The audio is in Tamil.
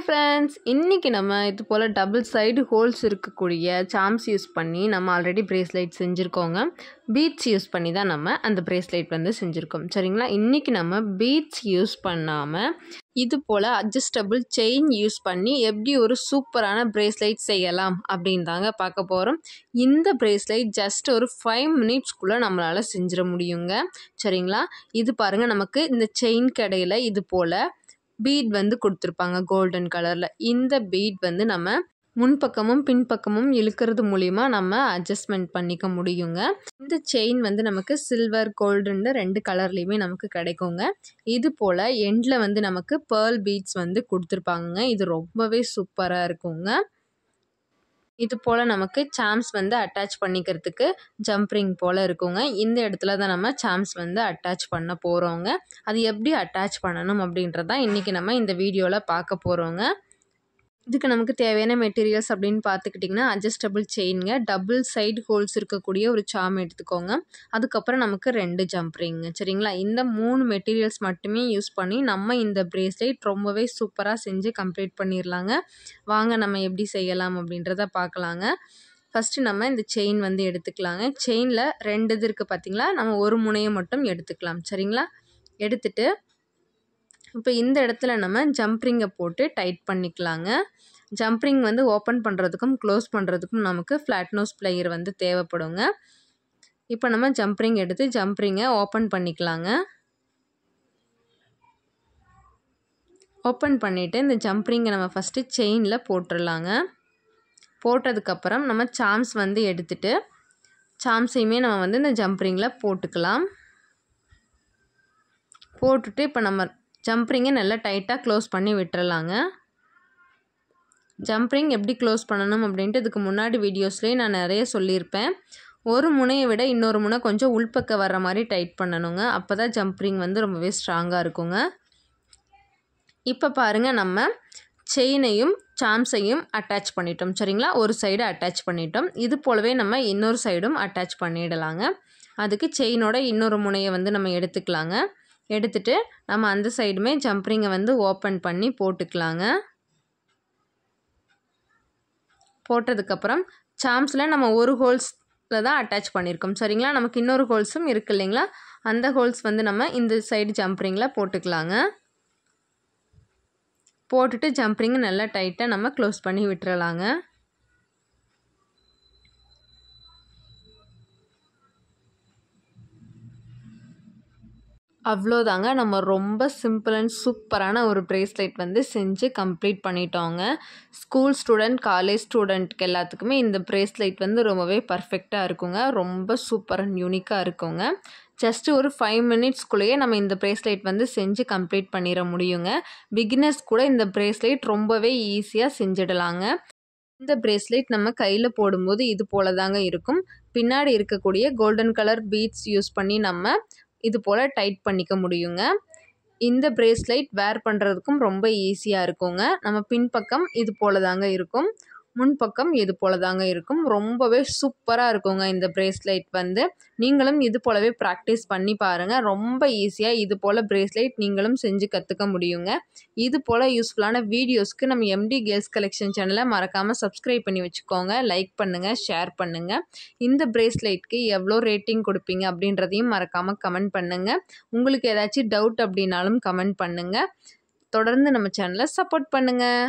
ஃப்ரெண்ட்ஸ், இன்றைக்கி நம்ம இது போல் டபுள் சைடு ஹோல்ஸ் இருக்கக்கூடிய சாம்ஸ் யூஸ் பண்ணி நம்ம ஆல்ரெடி பிரேஸ்லெட் செஞ்சுருக்கோங்க. பீட்ஸ் யூஸ் பண்ணி தான் நம்ம அந்த பிரேஸ்லெட் வந்து செஞ்சுருக்கோம். சரிங்களா? இன்றைக்கி நம்ம பீட்ஸ் யூஸ் பண்ணாமல் இது போல் அட்ஜஸ்டபிள் செயின் யூஸ் பண்ணி எப்படி ஒரு சூப்பரான பிரேஸ்லெட் செய்யலாம் அப்படின்னு தாங்க பார்க்க போகிறோம். இந்த பிரேஸ்லெட் ஜஸ்ட் ஒரு 5 மினிட்ஸ்க்குள்ளே நம்மளால் செஞ்சிட முடியுங்க. சரிங்களா? இது பாருங்கள், நமக்கு இந்த செயின் கடையில் இது போல் பீட் வந்து கொடுத்துருப்பாங்க கோல்டன் கலரில். இந்த பீட் வந்து நம்ம முன்பக்கமும் பின்பக்கமும் இழுக்கிறது மூலிமா நம்ம அட்ஜஸ்ட்மெண்ட் பண்ணிக்க முடியுங்க. இந்த செயின் வந்து நமக்கு சில்வர் கோல்டுன்னு 2 கலர்லேயுமே நமக்கு கிடைக்குங்க. இது போல் எண்டில் வந்து நமக்கு பேர்ல் பீட்ஸ் வந்து கொடுத்துருப்பாங்க. இது ரொம்பவே சூப்பராக இருக்குங்க. இது போல் நமக்கு சாம்ஸ் வந்து அட்டாச் பண்ணிக்கிறதுக்கு ஜம்ப்ரிங் போல் இருக்குங்க. இந்த இடத்துல தான் நம்ம சாம்ஸ் வந்து அட்டாச் பண்ண போகிறோங்க. அது எப்படி அட்டாச் பண்ணணும் அப்படின்றதான் இன்றைக்கி நம்ம இந்த வீடியோவில் பார்க்க போகிறோங்க. இதுக்கு நமக்கு தேவையான மெட்டீரியல்ஸ் அப்படின்னு பார்த்துக்கிட்டிங்கன்னா, அட்ஜஸ்டபிள் செயினுங்க, டபுள் சைடு ஹோல்ஸ் இருக்கக்கூடிய ஒரு சாம் எடுத்துக்கோங்க. அதுக்கப்புறம் நமக்கு 2 ஜம்ப்ரிங்க. சரிங்களா? இந்த 3 மெட்டீரியல்ஸ் மட்டுமே யூஸ் பண்ணி நம்ம இந்த பிரேஸ்லெட் ரொம்பவே சூப்பராக செஞ்சு கம்ப்ளீட் பண்ணிடலாங்க. வாங்க நம்ம எப்படி செய்யலாம் அப்படின்றத பார்க்கலாங்க. ஃபஸ்ட்டு நம்ம இந்த செயின் வந்து எடுத்துக்கலாங்க. செயினில் 2 இது இருக்குது பார்த்தீங்களா? நம்ம ஒரு முனையை மட்டும் எடுத்துக்கலாம். சரிங்களா? எடுத்துட்டு இப்போ இந்த இடத்துல நம்ம ஜம்ப்ரிங்கை போட்டு டைட் பண்ணிக்கலாங்க. ஜம்ப்ரிங் வந்து ஓப்பன் பண்ணுறதுக்கும் க்ளோஸ் பண்ணுறதுக்கும் நமக்கு ஃப்ளாட் நோஸ் ப்ளையர் வந்து தேவைப்படுங்க. இப்போ நம்ம ஜம்ப்ரிங் எடுத்து ஜம்ப்ரிங்கை ஓப்பன் பண்ணிக்கலாங்க. ஓப்பன் பண்ணிவிட்டு இந்த ஜம்ப்ரிங்கை நம்ம ஃபஸ்ட்டு செயினில் போட்டுடலாங்க. போட்டதுக்கப்புறம் நம்ம சாம்ஸ் வந்து எடுத்துட்டு சாம்ஸையுமே நம்ம வந்து இந்த ஜம்ப்ரிங்கில் போட்டுக்கலாம். போட்டுட்டு இப்போ நம்ம ஜம்ப்ரிங்கை நல்லா டைட்டாக க்ளோஸ் பண்ணி விட்டுறலாங்க. ஜம்ப்ரிங் எப்படி க்ளோஸ் பண்ணணும் அப்படின்ட்டு இதுக்கு முன்னாடி வீடியோஸ்லேயே நான் நிறைய சொல்லியிருப்பேன். ஒரு முனையை விட இன்னொரு முனை கொஞ்சம் உள்பக்கம் வர்ற மாதிரி டைட் பண்ணணுங்க. அப்போ தான் ஜம்ப்ரிங் வந்து ரொம்பவே ஸ்ட்ராங்காக இருக்குங்க. இப்போ பாருங்கள், நம்ம செயினையும் சாம்ஸையும் அட்டாச் பண்ணிட்டோம். சரிங்களா? ஒரு சைடு அட்டாச் பண்ணிட்டோம். இது போலவே நம்ம இன்னொரு சைடும் அட்டாச் பண்ணிடலாங்க. அதுக்கு செயினோட இன்னொரு முனையை வந்து நம்ம எடுத்துக்கலாங்க. எடுத்துட்டு நம்ம அந்த சைடுமே ஜம்ப்ரிங்கை வந்து ஓப்பன் பண்ணி போட்டுக்கலாங்க. போட்டதுக்கப்புறம் சாம்ஸில் நம்ம ஒரு ஹோல்ஸில் தான் அட்டாச் பண்ணியிருக்கோம். சரிங்களா? நமக்கு இன்னொரு ஹோல்ஸும் இருக்குது இல்லைங்களா? அந்த ஹோல்ஸ் வந்து நம்ம இந்த சைடு ஜம்ப்ரிங்கில் போட்டுக்கலாங்க. போட்டுட்டு ஜம்ப்ரிங்கை நல்லா டைட்டாக நம்ம க்ளோஸ் பண்ணி விட்டுறலாங்க. அவ்வளோதாங்க, நம்ம ரொம்ப சிம்பிள் அண்ட் சூப்பரான ஒரு பிரேஸ்லெட் வந்து செஞ்சு கம்ப்ளீட் பண்ணிட்டோங்க. ஸ்கூல் ஸ்டூடெண்ட், காலேஜ் ஸ்டூடெண்ட்க்கு எல்லாத்துக்குமே இந்த பிரேஸ்லெட் வந்து ரொம்பவே பர்ஃபெக்டாக இருக்குங்க. ரொம்ப சூப்பர் அண்ட் யூனிக்காக இருக்குங்க. ஜஸ்ட்டு ஒரு 5 மினிட்ஸ்க்குள்ளேயே நம்ம இந்த பிரேஸ்லெட் வந்து செஞ்சு கம்ப்ளீட் பண்ணிட முடியுங்க. பிகினர்ஸ் கூட இந்த பிரேஸ்லெட் ரொம்பவே ஈஸியாக செஞ்சிடலாங்க. இந்த பிரேஸ்லெட் நம்ம கையில் போடும்போது இது போல தாங்க இருக்கும். பின்னாடி இருக்கக்கூடிய கோல்டன் கலர் பீட்ஸ் யூஸ் பண்ணி நம்ம இது போல் டைட் பண்ணிக்க முடியுங்க. இந்த பிரேஸ்லெட் வேர் பண்ணுறதுக்கும் ரொம்ப ஈஸியாக இருக்குங்க. நம்ம பின்பக்கம் இது போல தாங்க இருக்கும், முன்பக்கம் இது போல தாங்க இருக்கும். ரொம்பவே சூப்பராக இருக்குங்க இந்த பிரேஸ்லெட் வந்து. நீங்களும் இது போலவே ப்ராக்டிஸ் பண்ணி பாருங்கள். ரொம்ப ஈஸியாக இது போல் பிரேஸ்லெட் நீங்களும் செஞ்சு கற்றுக்க முடியுங்க. இது போல் யூஸ்ஃபுல்லான வீடியோஸ்க்கு நம்ம எம்டி கேர்ள்ஸ் கலெக்ஷன் சேனலை மறக்காமல் சப்ஸ்கிரைப் பண்ணி வச்சுக்கோங்க. லைக் பண்ணுங்கள், ஷேர் பண்ணுங்கள். இந்த பிரேஸ்லெட்க்கு எவ்வளோ ரேட்டிங் கொடுப்பீங்க அப்படின்றதையும் மறக்காமல் கமெண்ட் பண்ணுங்கள். உங்களுக்கு ஏதாச்சும் டவுட் அப்படின்னாலும் கமெண்ட் பண்ணுங்கள். தொடர்ந்து நம்ம சேனலை சப்போர்ட் பண்ணுங்கள்.